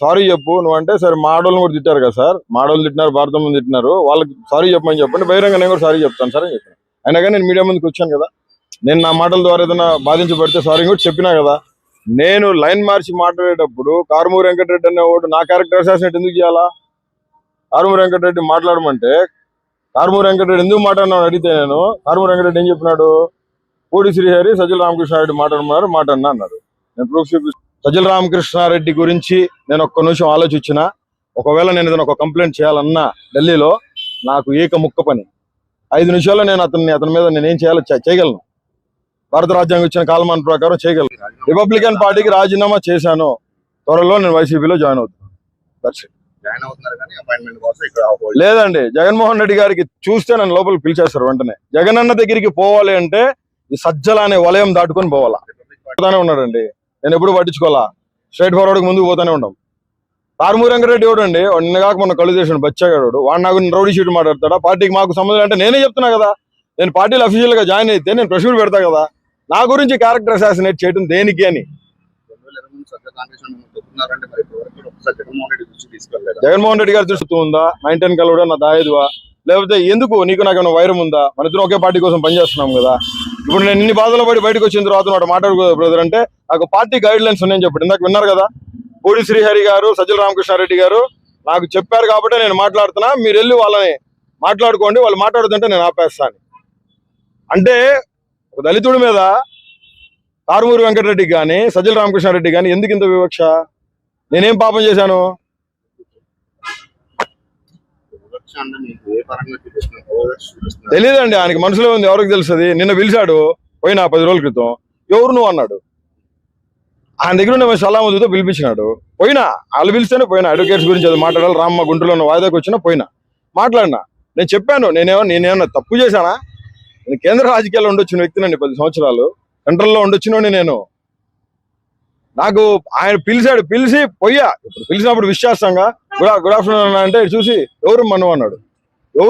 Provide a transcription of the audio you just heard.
Sorry చెప్పు నువ్వు అంటే, సరే మా ఆడోళ్ళని కూడా తిట్టారు కదా సార్, మా ఆడోళ్ళు తిట్టినారు, భారతం తిట్టినారు, వాళ్ళకి సారీ చెప్పమని చెప్పండి, బహిరంగ నేను కూడా సారీ చెప్తాను సార్ అని చెప్పాను. అయినా కానీ నేను మీడియా ముందుకు వచ్చాను కదా, నేను నా మాటల ద్వారా ఏదైనా బాధించబడితే సారీ కూడా చెప్పినా కదా. నేను లైన్ మార్చి మాట్లాడేటప్పుడు కారుమూరి వెంకటరెడ్డి అనేవాడు నా క్యారెక్టర్ అసాసినేట్ ఎందుకు చేయాలా? కారుమూరి వెంకటరెడ్డి మాట్లాడమంటే కారుమూరి వెంకటరెడ్డి ఎందుకు మాట్లాడినాడు అడిగితే, నేను కారుమూరి వెంకటరెడ్డి ఏం చెప్పినాడు, పూడి శ్రీహరి సజ్జల రామకృష్ణారెడ్డి మాట్లాడినా అన్నాడు. నేను ప్రూఫ్ చూపిస్తాను. సజ్జల రామకృష్ణారెడ్డి గురించి నేను ఒక్క నిమిషం ఆలోచించిన, ఒకవేళ నేను ఏదైనా ఒక కంప్లైంట్ చేయాలన్నా ఢిల్లీలో నాకు ఏక ముక్క పని 5 నిమిషాల్లో నేను అతని మీద నేనేం చేయాలో చేయగలను. భారత రాజ్యాంగం ఇచ్చిన కాలమాన ప్రకారం చేయగలను. రిపబ్లికన్ పార్టీకి రాజీనామా చేశాను, త్వరలో నేను వైసీపీలో జాయిన్ అవుతున్నాను. లేదండి, జగన్మోహన్ రెడ్డి గారికి చూస్తే నన్ను లోపలికి పిలిచేస్తారు వెంటనే. జగన్ అన్న దగ్గరికి పోవాలి అంటే ఈ సజ్జల అనే వలయం దాటుకొని పోవాలా. ఉన్నాడండి, నేను ఎప్పుడు పట్టించుకోవాలా, స్ట్రైట్ ఫార్వర్డ్ ముందుకు పోతానే ఉంటాం. కారుమూరి వెంకటరెడ్డి ఎవడండి, నిన్నగాక మొన్న కళ్ళు చేసిన బచ్చాగాడు, వాడు నాకు రౌడీ షీట్ మాట్లాడతాడా? పార్టీకి మాకు సంబంధం అంటే నేనే చెప్తున్నా కదా, నేను పార్టీలో అఫీషియల్ గా జాయిన్ అయితే నేను ప్రెస్ మీట్ పెడతా కదా, నా గురించి క్యారెక్టర్ అసాసినేట్ చేయడం దేనికి అని. జగన్మోహన్ రెడ్డి గారి దృష్టి ఉందా, 9-10 కలవడా నా దాయేదువా, లేకపోతే ఎందుకు నీకు నాకేమైనా వైరం ఉందా? మన ఇద్దరం ఒకే పార్టీ కోసం పనిచేస్తున్నాం కదా. ఇప్పుడు నేను ఇన్ని బాధలు పడి బయటకు వచ్చిన తర్వాత మాట్లాడుకోదా బ్రదర్ అంటే, నాకు పార్టీ గైడ్ లైన్స్ ఉన్నాయని చెప్పండి. ఇందాక విన్నారు కదా, పూడి శ్రీహరి గారు సజ్జల రామకృష్ణారెడ్డి గారు నాకు చెప్పారు కాబట్టి నేను మాట్లాడుతున్నా, మీరు వెళ్ళి వాళ్ళని మాట్లాడుకోండి, వాళ్ళు మాట్లాడుతుంటే నేను ఆపేస్తాను. అంటే ఒక దళితుడి మీద కారుమూరి వెంకటరెడ్డికి కానీ సజ్జల రామకృష్ణారెడ్డి కానీ ఎందుకు ఇంత వివక్ష? నేనేం పాపం చేశాను? తెలియదండి, ఆయనకి మనసులో ఉంది, ఎవరికి తెలుస్తుంది. నిన్న పిలిచాడు, పోయినా 10 రోజుల క్రితం, ఎవరు నువ్వు అన్నాడు. ఆయన దగ్గర ఉన్న సలామతో పిలిపించినాడు, పోయినా. వాళ్ళు పిలిస్తేనే పోయినా. అడ్వకేట్స్ గురించి అది మాట్లాడాలి, రామ్మ గుంటూరులో ఉన్న వాయిదాకి వచ్చినా పోయినా, మాట్లాడినా. నేను చెప్పాను, నేనేమన్నా తప్పు చేశానా? నేను కేంద్ర రాజకీయాల్లో ఉండొచ్చిన వ్యక్తినండి, 10 సంవత్సరాలు సెంట్రల్లో ఉండొచ్చినోని నేను. నాకు ఆయన పిలిచాడు, పిలిచి పోయా. ఇప్పుడు పిలిచినప్పుడు విష్ చేస్తాంగా, గుడ్ ఆఫ్టర్నూన్ అంటే చూసి ఎవరు మనం అన్నాడు.